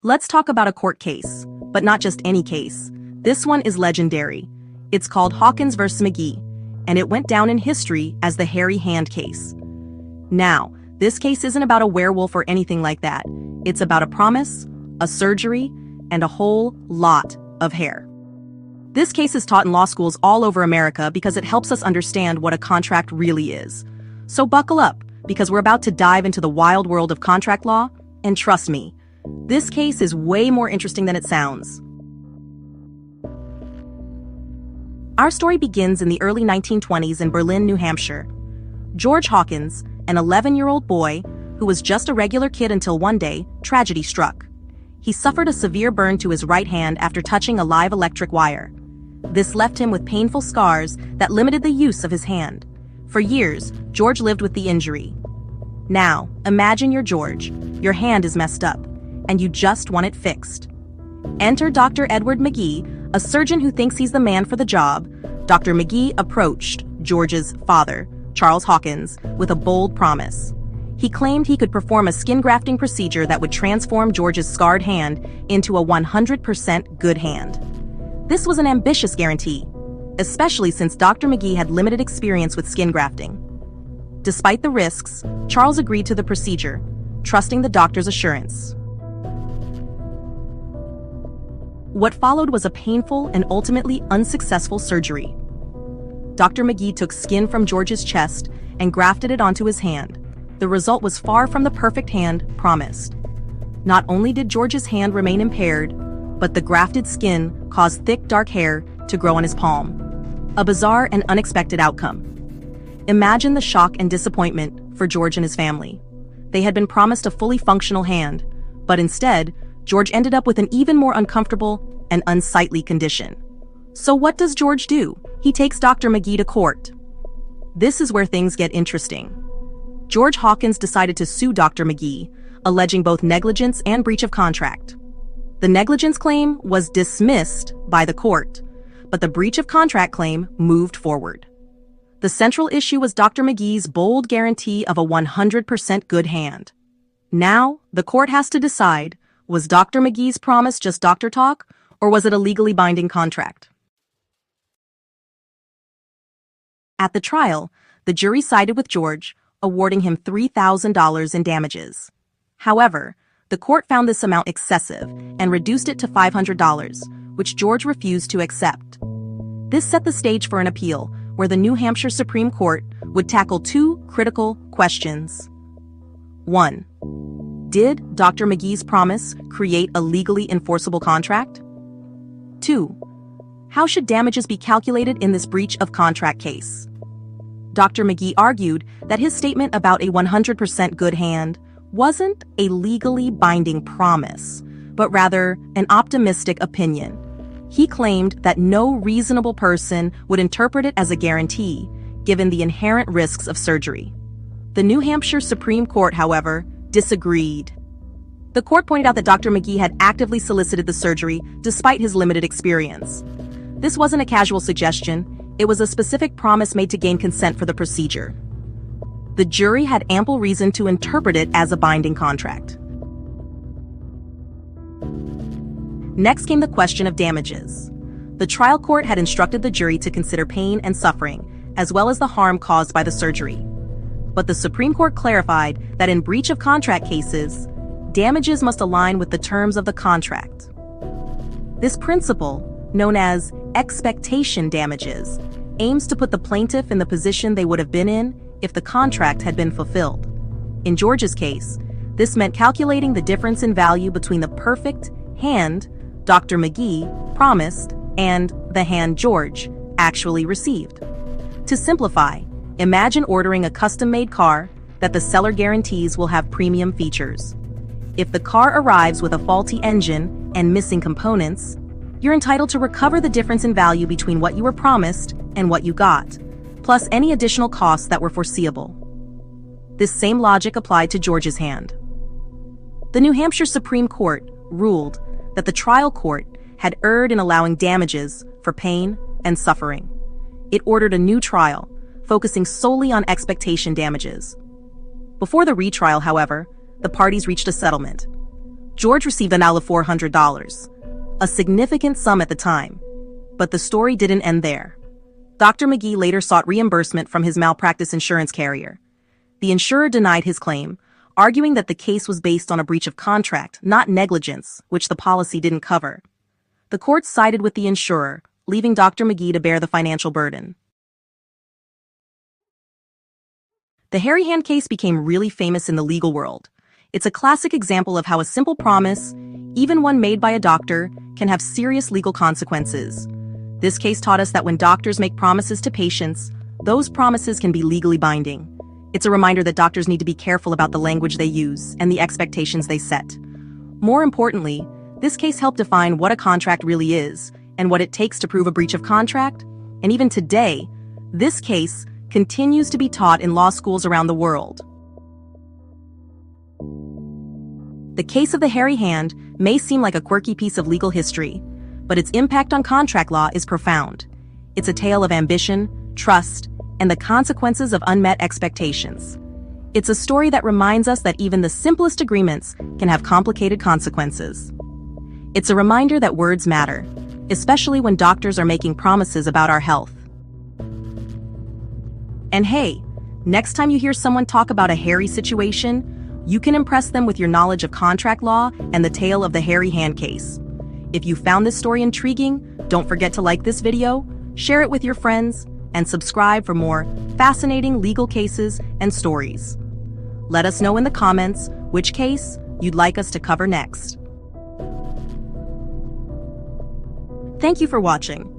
Let's talk about a court case, but not just any case. This one is legendary. It's called Hawkins vs. McGee, and it went down in history as the hairy hand case. Now, this case isn't about a werewolf or anything like that. It's about a promise, a surgery, and a whole lot of hair. This case is taught in law schools all over America because it helps us understand what a contract really is. So buckle up, because we're about to dive into the wild world of contract law, and trust me, this case is way more interesting than it sounds. Our story begins in the early 1920s in Berlin, New Hampshire. George Hawkins, an 11-year-old boy who was just a regular kid until one day, tragedy struck. He suffered a severe burn to his right hand after touching a live electric wire. This left him with painful scars that limited the use of his hand. For years, George lived with the injury. Now, imagine you're George. Your hand is messed up, and you just want it fixed. Enter Dr. Edward McGee, a surgeon who thinks he's the man for the job. Dr. McGee approached George's father, Charles Hawkins, with a bold promise. He claimed he could perform a skin grafting procedure that would transform George's scarred hand into a 100% good hand. This was an ambitious guarantee, especially since Dr. McGee had limited experience with skin grafting. Despite the risks, Charles agreed to the procedure, trusting the doctor's assurance. What followed was a painful and ultimately unsuccessful surgery. Dr. McGee took skin from George's chest and grafted it onto his hand. The result was far from the perfect hand promised. Not only did George's hand remain impaired, but the grafted skin caused thick, dark hair to grow on his palm. A bizarre and unexpected outcome. Imagine the shock and disappointment for George and his family. They had been promised a fully functional hand, but instead, George ended up with an even more uncomfortable and unsightly condition. So what does George do? He takes Dr. McGee to court. This is where things get interesting. George Hawkins decided to sue Dr. McGee, alleging both negligence and breach of contract. The negligence claim was dismissed by the court, but the breach of contract claim moved forward. The central issue was Dr. McGee's bold guarantee of a 100% good hand. Now, the court has to decide, was Dr. McGee's promise just doctor talk, or was it a legally binding contract? At the trial, the jury sided with George, awarding him $3,000 in damages. However, the court found this amount excessive and reduced it to $500, which George refused to accept. This set the stage for an appeal, where the New Hampshire Supreme Court would tackle two critical questions. 1. Did Dr. McGee's promise create a legally enforceable contract? 2. How should damages be calculated in this breach of contract case? Dr. McGee argued that his statement about a 100% good hand wasn't a legally binding promise, but rather an optimistic opinion. He claimed that no reasonable person would interpret it as a guarantee, given the inherent risks of surgery. The New Hampshire Supreme Court, however, disagreed. The court pointed out that Dr. McGee had actively solicited the surgery despite his limited experience. This wasn't a casual suggestion, it was a specific promise made to gain consent for the procedure. The jury had ample reason to interpret it as a binding contract. Next came the question of damages. The trial court had instructed the jury to consider pain and suffering, as well as the harm caused by the surgery. But the Supreme Court clarified that in breach of contract cases, damages must align with the terms of the contract. This principle, known as expectation damages, aims to put the plaintiff in the position they would have been in if the contract had been fulfilled. In George's case, this meant calculating the difference in value between the perfect hand Dr. McGee promised and the hand George actually received. To simplify, imagine ordering a custom-made car that the seller guarantees will have premium features. If the car arrives with a faulty engine and missing components, you're entitled to recover the difference in value between what you were promised and what you got, plus any additional costs that were foreseeable. This same logic applied to George's hand. The New Hampshire Supreme Court ruled that the trial court had erred in allowing damages for pain and suffering. It ordered a new trial, focusing solely on expectation damages. Before the retrial, however, the parties reached a settlement. George received an of $400, a significant sum at the time. But the story didn't end there. Dr. McGee later sought reimbursement from his malpractice insurance carrier. The insurer denied his claim, arguing that the case was based on a breach of contract, not negligence, which the policy didn't cover. The court sided with the insurer, leaving Dr. McGee to bear the financial burden. The hairy hand case became really famous in the legal world. It's a classic example of how a simple promise, even one made by a doctor, can have serious legal consequences. This case taught us that when doctors make promises to patients, those promises can be legally binding. It's a reminder that doctors need to be careful about the language they use and the expectations they set. More importantly, this case helped define what a contract really is and what it takes to prove a breach of contract. And even today, this case continues to be taught in law schools around the world. The case of the hairy hand may seem like a quirky piece of legal history, but its impact on contract law is profound. It's a tale of ambition, trust, and the consequences of unmet expectations. It's a story that reminds us that even the simplest agreements can have complicated consequences. It's a reminder that words matter, especially when doctors are making promises about our health. And hey, next time you hear someone talk about a hairy situation, you can impress them with your knowledge of contract law and the tale of the hairy hand case. If you found this story intriguing, don't forget to like this video, share it with your friends, and subscribe for more fascinating legal cases and stories. Let us know in the comments which case you'd like us to cover next. Thank you for watching.